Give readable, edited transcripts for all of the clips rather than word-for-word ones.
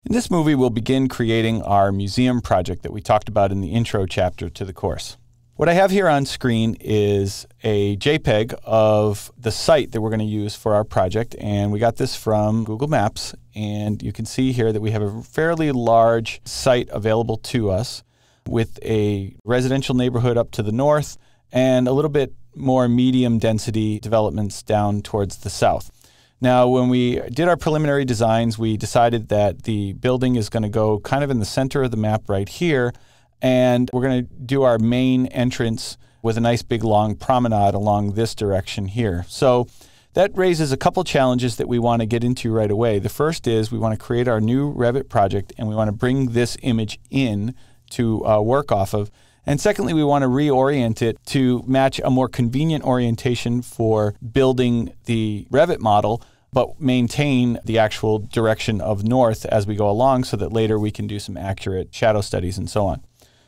In this movie, we'll begin creating our museum project that we talked about in the intro chapter to the course. What I have here on screen is a JPEG of the site that we're going to use for our project, and we got this from Google Maps, and you can see here that we have a fairly large site available to us with a residential neighborhood up to the north and a little bit more medium density developments down towards the south. Now, when we did our preliminary designs, we decided that the building is going to go kind of in the center of the map right here, and we're going to do our main entrance with a nice big long promenade along this direction here. So that raises a couple challenges that we want to get into right away. The first is we want to create our new Revit project, and we want to bring this image in to work off of. And secondly, we want to reorient it to match a more convenient orientation for building the Revit model, but maintain the actual direction of north as we go along so that later we can do some accurate shadow studies and so on.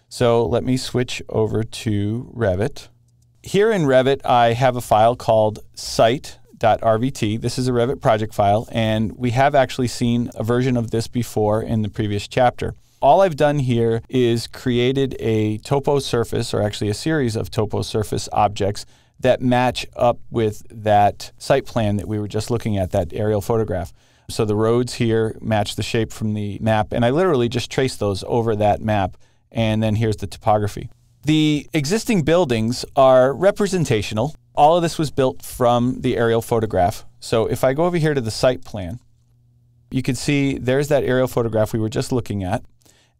So let me switch over to Revit. Here in Revit, I have a file called site.rvt. This is a Revit project file, and we have actually seen a version of this before in the previous chapter. All I've done here is created a topo surface, or actually a series of topo surface objects that match up with that site plan that we were just looking at, that aerial photograph. So the roads here match the shape from the map, and I literally just traced those over that map, and then here's the topography. The existing buildings are representational. All of this was built from the aerial photograph. So if I go over here to the site plan, you can see there's that aerial photograph we were just looking at.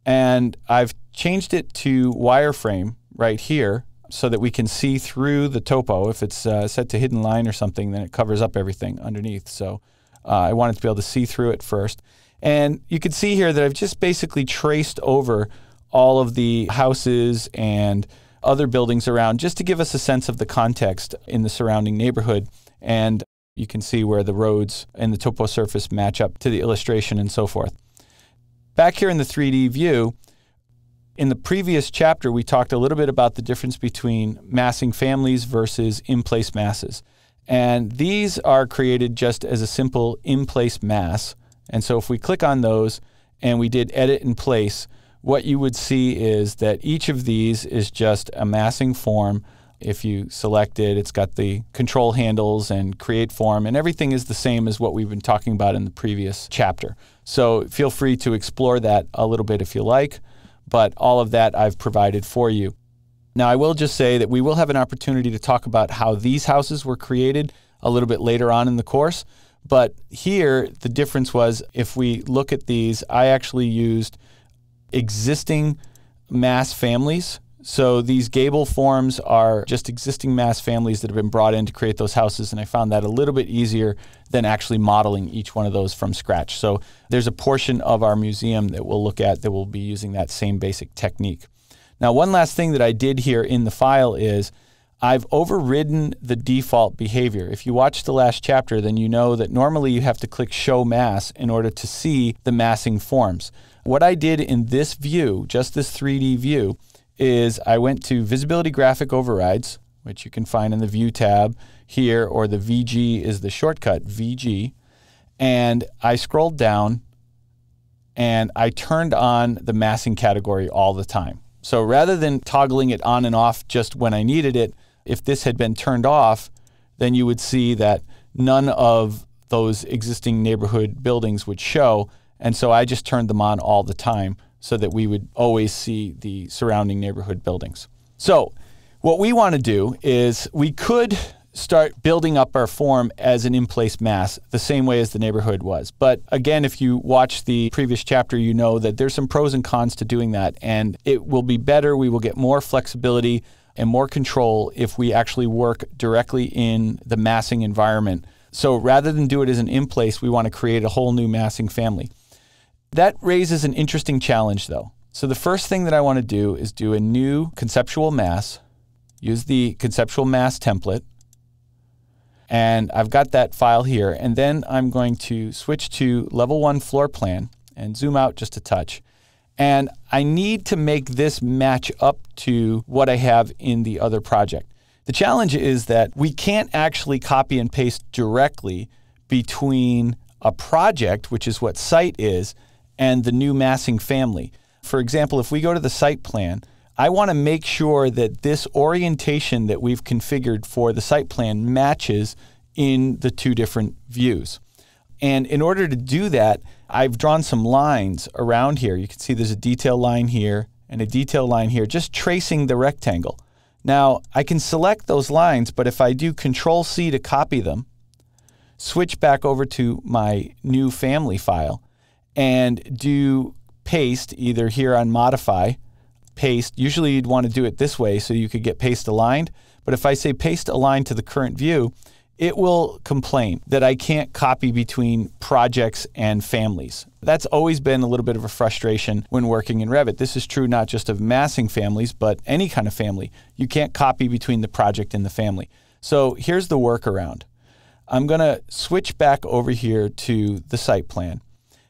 And I've changed it to wireframe right here so that we can see through the topo. If it's set to hidden line or something, then it covers up everything underneath. So I wanted to be able to see through it first. And you can see here that I've just basically traced over all of the houses and other buildings around just to give us a sense of the context in the surrounding neighborhood. And you can see where the roads and the topo surface match up to the illustration and so forth. Back here in the 3D view, in the previous chapter, we talked a little bit about the difference between massing families versus in-place masses. And these are created just as a simple in-place mass. And so if we click on those and we did edit in place, what you would see is that each of these is just a massing form. If you select it, it's got the control handles and create form, and everything is the same as what we've been talking about in the previous chapter. So feel free to explore that a little bit if you like, but all of that I've provided for you. Now, I will just say that we will have an opportunity to talk about how these houses were created a little bit later on in the course, but here the difference was, if we look at these, I actually used existing mass families. So these gable forms are just existing mass families that have been brought in to create those houses, and I found that a little bit easier than actually modeling each one of those from scratch. So there's a portion of our museum that we'll look at that will be using that same basic technique. Now, one last thing that I did here in the file is I've overridden the default behavior. If you watched the last chapter, then you know that normally you have to click Show Mass in order to see the massing forms. What I did in this view, just this 3D view, is I went to Visibility Graphic Overrides, which you can find in the View tab here, or the VG is the shortcut, VG, and I scrolled down and I turned on the massing category all the time. So rather than toggling it on and off just when I needed it, if this had been turned off, then you would see that none of those existing neighborhood buildings would show, and so I just turned them on all the time so that we would always see the surrounding neighborhood buildings. So what we want to do is we could start building up our form as an in-place mass the same way as the neighborhood was. But again, if you watch the previous chapter, you know that there's some pros and cons to doing that, and it will be better. We will get more flexibility and more control if we actually work directly in the massing environment. So rather than do it as an in-place, we want to create a whole new massing family. That raises an interesting challenge though. So the first thing that I want to do is do a new conceptual mass, use the conceptual mass template, and I've got that file here, and then I'm going to switch to level 1 floor plan and zoom out just a touch. And I need to make this match up to what I have in the other project. The challenge is that we can't actually copy and paste directly between a project, which is what site is, and the new massing family. For example, if we go to the site plan, I want to make sure that this orientation that we've configured for the site plan matches in the two different views. And in order to do that, I've drawn some lines around here. You can see there's a detail line here and a detail line here, just tracing the rectangle. Now, I can select those lines, but if I do Control-C to copy them, switch back over to my new family file, and do paste either here on Modify, paste. Usually you'd want to do it this way so you could get paste aligned. But if I say paste aligned to the current view, it will complain that I can't copy between projects and families. That's always been a little bit of a frustration when working in Revit. This is true not just of massing families, but any kind of family. You can't copy between the project and the family. So here's the workaround. I'm going to switch back over here to the site plan.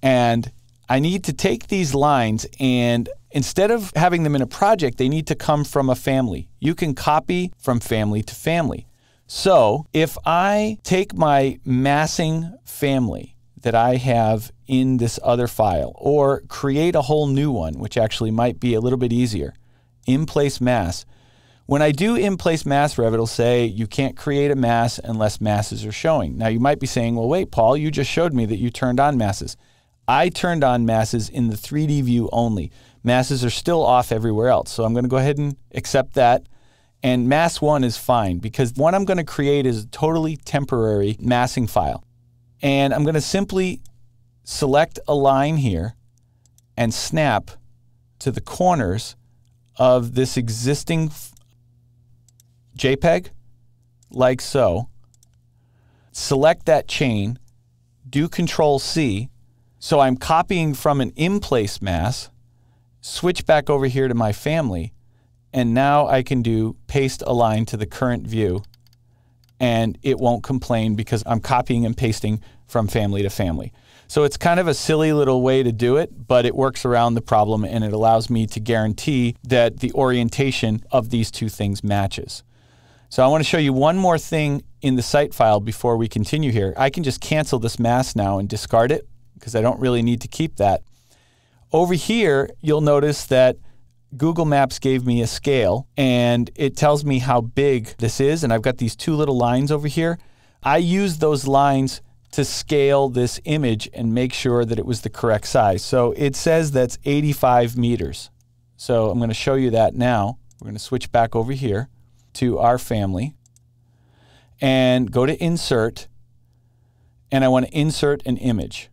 And I need to take these lines, and instead of having them in a project, they need to come from a family. You can copy from family to family. So if I take my massing family that I have in this other file, or create a whole new one, which actually might be a little bit easier, in-place mass. When I do in-place mass, Revit will say you can't create a mass unless masses are showing. Now you might be saying, well, wait, Paul, you just showed me that you turned on masses. I turned on masses in the 3D view only. Masses are still off everywhere else. So I'm going to go ahead and accept that. And mass 1 is fine, because what I'm going to create is a totally temporary massing file. And I'm going to simply select a line here and snap to the corners of this existing JPEG, like so. Select that chain, do Control-C. So I'm copying from an in-place mass, switch back over here to my family, and now I can do paste align to the current view, and it won't complain because I'm copying and pasting from family to family. So it's kind of a silly little way to do it, but it works around the problem, and it allows me to guarantee that the orientation of these two things matches. So I want to show you one more thing in the site file before we continue here. I can just cancel this mass now and discard it because I don't really need to keep that. Over here, you'll notice that Google Maps gave me a scale, and it tells me how big this is, and I've got these two little lines over here. I used those lines to scale this image and make sure that it was the correct size. So it says that's 85 meters. So I'm going to show you that now. We're going to switch back over here to our family and go to Insert, and I want to insert an image.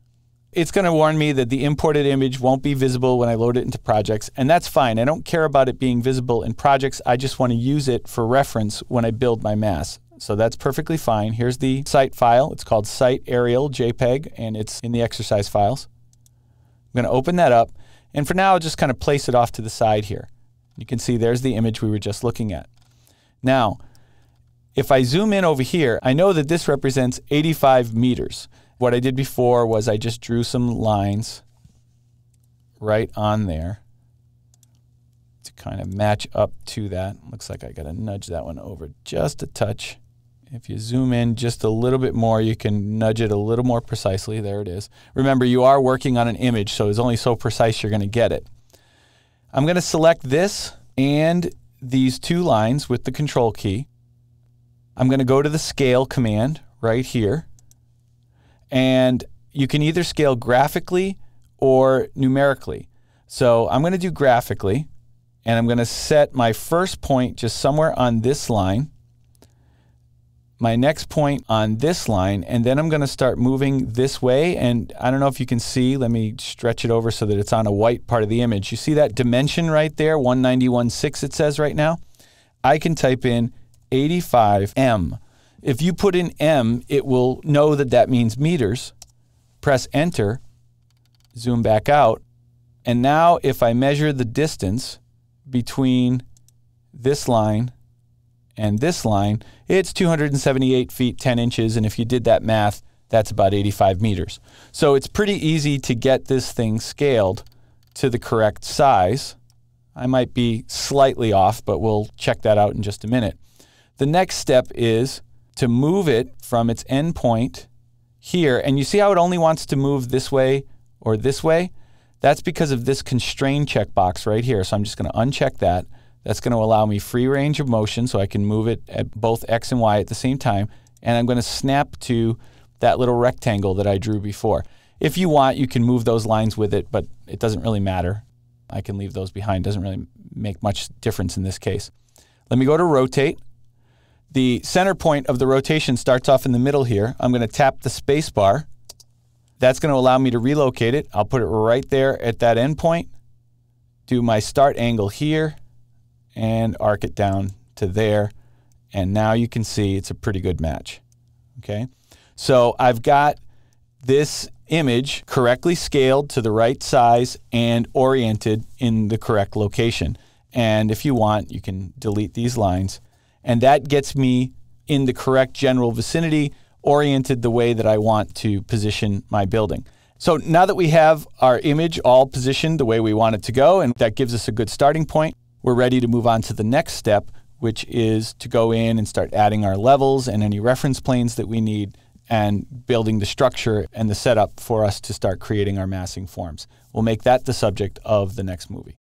It's going to warn me that the imported image won't be visible when I load it into projects, and that's fine. I don't care about it being visible in projects. I just want to use it for reference when I build my mass. So that's perfectly fine. Here's the site file. It's called Site Aerial JPEG, and it's in the exercise files. I'm going to open that up, and for now, I'll just kind of place it off to the side here. You can see there's the image we were just looking at. Now, if I zoom in over here, I know that this represents 85 meters. What I did before was I just drew some lines right on there to kind of match up to that. Looks like I got to nudge that one over just a touch. If you zoom in just a little bit more, you can nudge it a little more precisely. There it is. Remember, you are working on an image, so it's only so precise you're going to get it. I'm going to select this and these two lines with the Control key. I'm going to go to the Scale command right here. And you can either scale graphically or numerically. So I'm going to do graphically, and I'm going to set my first point just somewhere on this line, my next point on this line, and then I'm going to start moving this way. And I don't know if you can see, let me stretch it over so that it's on a white part of the image. You see that dimension right there, 191.6 it says right now? I can type in 85 If you put in M, it will know that that means meters. Press Enter, zoom back out, and now if I measure the distance between this line and this line, it's 278 feet 10 inches, and if you did that math, that's about 85 meters. So it's pretty easy to get this thing scaled to the correct size. I might be slightly off, but we'll check that out in just a minute. The next step is to move it from its end point here, and you see how it only wants to move this way or this way? That's because of this constrain checkbox right here. So I'm just going to uncheck that. That's going to allow me free range of motion so I can move it at both X and Y at the same time. And I'm going to snap to that little rectangle that I drew before. If you want, you can move those lines with it, but it doesn't really matter. I can leave those behind. It doesn't really make much difference in this case. Let me go to rotate. The center point of the rotation starts off in the middle here. I'm going to tap the space bar. That's going to allow me to relocate it. I'll put it right there at that end point, do my start angle here, and arc it down to there. And now you can see it's a pretty good match. Okay, so I've got this image correctly scaled to the right size and oriented in the correct location. And if you want, you can delete these lines. And that gets me in the correct general vicinity, oriented the way that I want to position my building. So now that we have our image all positioned the way we want it to go, and that gives us a good starting point, we're ready to move on to the next step, which is to go in and start adding our levels and any reference planes that we need and building the structure and the setup for us to start creating our massing forms. We'll make that the subject of the next movie.